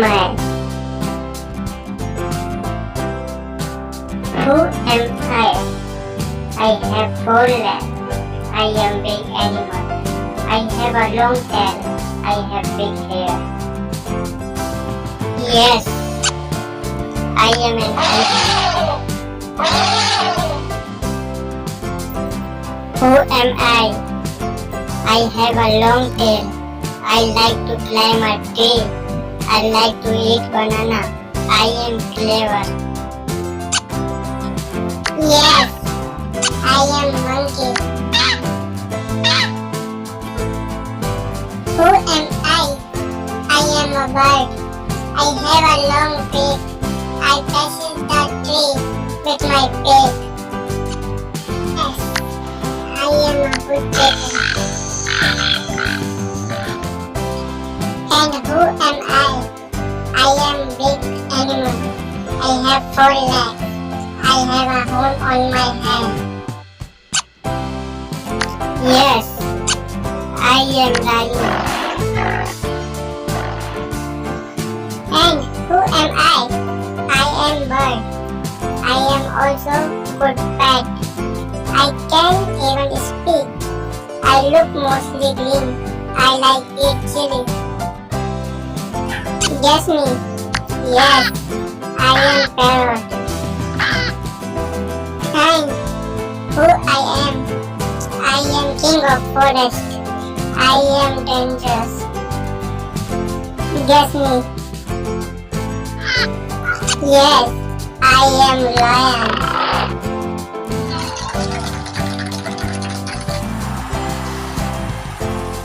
am I? Who am I? I have 4 legs. I am big animal. I have a long tail. I have big hair. Yes, I am an elephant. Who am I? I have a long tail. I like to climb a tree. I like to eat banana. I am clever. Yes, I am monkey. Who am I? I am a bird. I have a long beak. I touch the tree with my beak. Yes, I am a woodpecker. And who am I? I am big animal. I have 4 legs. I have a hole on my hand. Yes, I am lion. And who am I? I am bird. I am also good pet. I can't even speak. I look mostly green. I like eat chili. Guess me. Yes, I am parrot. And who I am? I am king of forest. I am dangerous. Guess me. Yes, I am lion.